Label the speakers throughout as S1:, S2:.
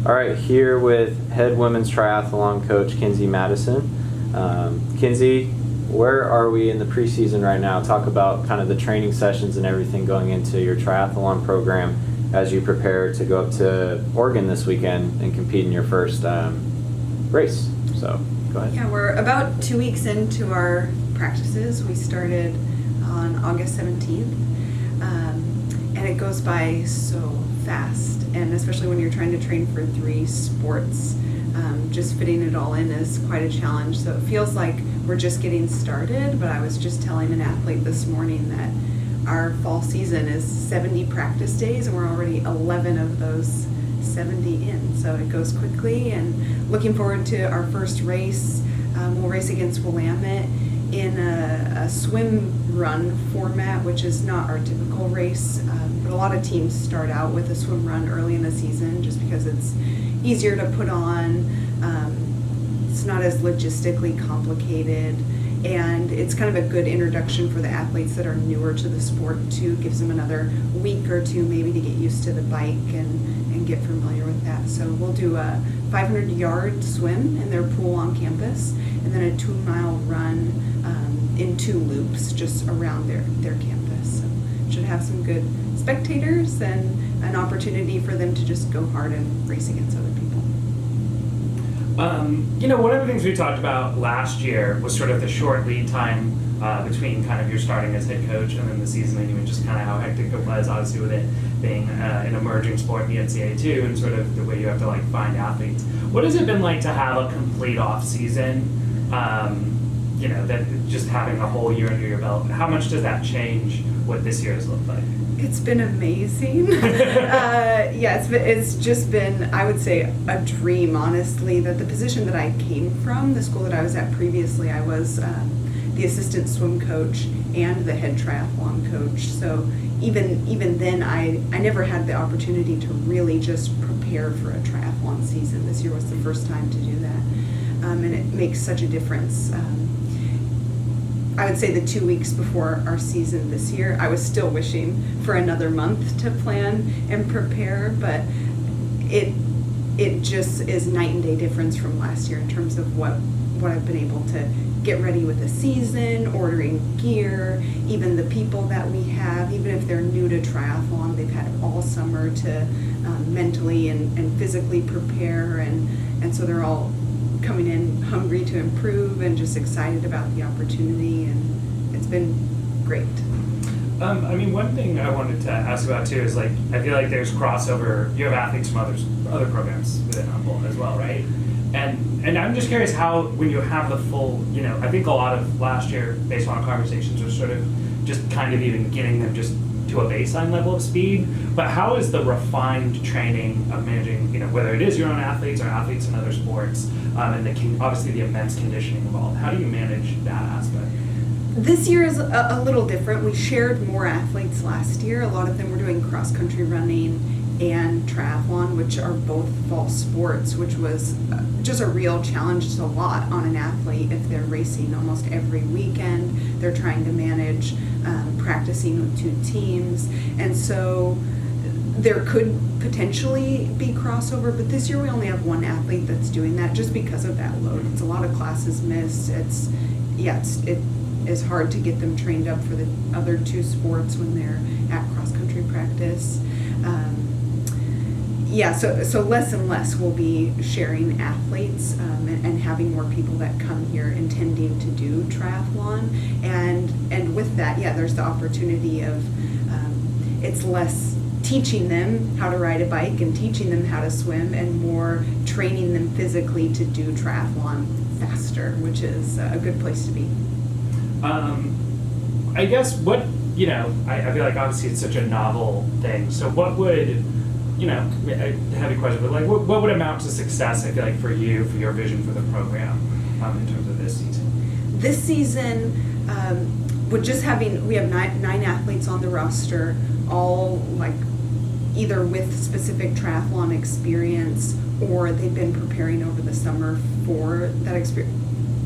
S1: All right, here with head women's triathlon coach Kinsey Mattison. Kinsey, where are we in the preseason right now? Talk about kind of the training sessions and everything going into your triathlon program as you prepare to go up to Oregon this weekend and compete in your first race. So go ahead.
S2: Yeah, we're about 2 weeks into our practices. We started on August 17th, and it goes by so fast, and especially when you're trying to train for 3 sports, just fitting it all in is quite a challenge. So it feels like we're just getting started, but I was just telling an athlete this morning that our fall season is 70 practice days, and we're already 11 of those 70 in, so it goes quickly. And looking forward to our first race. We'll race against Willamette in a swim run format, which is not our typical race, but a lot of teams start out with a swim run early in the season just because it's easier to put on. It's not as logistically complicated, and it's kind of a good introduction for the athletes that are newer to the sport too. Gives them another week or two maybe to get used to the bike and get familiar with that. So we'll do a 500-yard swim in their pool on campus, and then a 2-mile run in 2 loops just around their campus. So should have some good spectators and an opportunity for them to just go hard and race against other people.
S3: One of the things we talked about last year was sort of the short lead time between kind of your starting as head coach and then the season ending, and just kind of how hectic it was, obviously with it being an emerging sport in the NCAA too, and sort of the way you have to find athletes. What has it been like to have a complete off season? That just having a whole year under your belt. How much does that change what this year has looked like?
S2: It's been amazing. It's just been, I would say, a dream, honestly, that the position that I came from, the school that I was at previously, I was the assistant swim coach and the head triathlon coach. So even then, I never had the opportunity to really just prepare for a triathlon season. This year was the first time to do that, and it makes such a difference. I would say the 2 weeks before our season this year, I was still wishing for another month to plan and prepare, but it just is night and day difference from last year in terms of what I've been able to get ready with the season, ordering gear, even the people that we have, even if they're new to triathlon, they've had all summer to mentally and physically prepare, and so they're all coming in hungry to improve and just excited about the opportunity, and it's been great.
S3: One thing I wanted to ask about too is I feel like there's crossover. You have athletes from other programs within Humboldt as well, right? And I'm just curious how, when you have the full, I think a lot of last year, based on conversations, was sort of just kind of even getting them just to a baseline level of speed. But how is the refined training of managing, whether it is your own athletes or athletes in other sports, and obviously the immense conditioning involved? How do you manage that aspect?
S2: This year is a little different. We shared more athletes last year. A lot of them were doing cross-country running and triathlon, which are both fall sports, which was just a real challenge. It's a lot on an athlete if they're racing almost every weekend. They're trying to manage practicing with 2 teams, and so there could potentially be crossover, but this year we only have 1 athlete that's doing that just because of that load. It's a lot of classes missed. It is hard to get them trained up for the other 2 sports when they're at cross-country practice. So less and less we'll be sharing athletes and having more people that come here intending to do triathlon. And with that, there's the opportunity of it's less teaching them how to ride a bike and teaching them how to swim, and more training them physically to do triathlon faster, which is a good place to be.
S3: I guess I feel like obviously it's such a novel thing. So what would, a heavy question, but what would amount to success, I feel like, for you, for your vision for the program in terms of this season?
S2: This season, we have nine athletes on the roster, all either with specific triathlon experience, or they've been preparing over the summer for that experience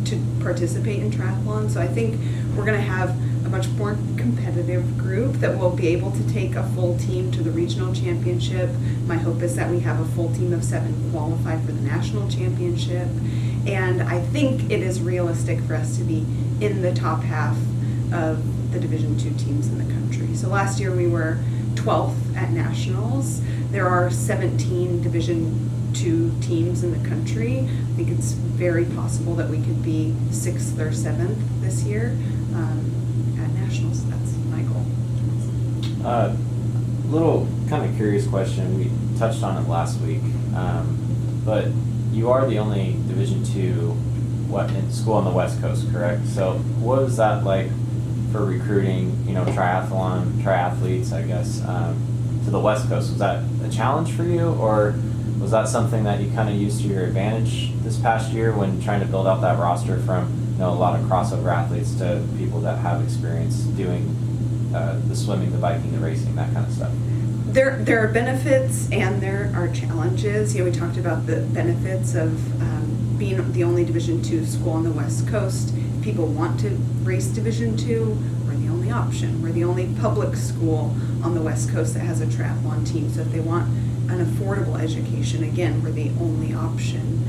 S2: to participate in triathlon. So I think we're going to have a much more competitive group that will be able to take a full team to the regional championship. My hope is that we have a full team of 7 qualify for the national championship. And I think it is realistic for us to be in the top half of the Division II teams in the country. So last year we were 12th at nationals. There are 17 Division II teams in the country. I think it's very possible that we could be 6th or 7th this year at nationals. That's my goal.
S1: Little kind of curious question. We touched on it last week, but you are the only Division II school on the West Coast, correct? So what was that like for recruiting, triathletes, I guess, to the West Coast? Was that a challenge for you, or was that something that you kind of used to your advantage this past year when trying to build out that roster from a lot of crossover athletes to people that have experience doing the swimming, the biking, the racing, that kind of stuff?
S2: There are benefits and there are challenges. We talked about the benefits of being the only Division II school on the West Coast. If people want to race Division II, we're the only option. We're the only public school on the West Coast that has a triathlon team. So if they want an affordable education, again, we're the only option.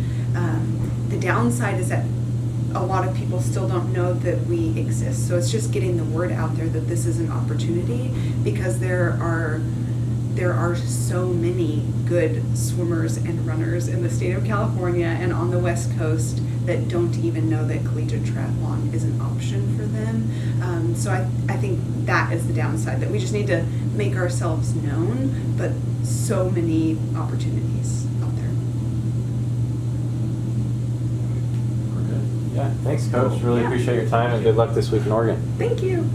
S2: The downside is that a lot of people still don't know that we exist. So it's just getting the word out there that this is an opportunity, because there are so many good swimmers and runners in the state of California and on the West Coast that don't even know that collegiate triathlon is an option for them. So I think that is the downside, that we just need to make ourselves known, but so many opportunities out there.
S1: We're good. Yeah, thanks, Coach. Really appreciate your time, and good luck this week in Oregon.
S2: Thank you.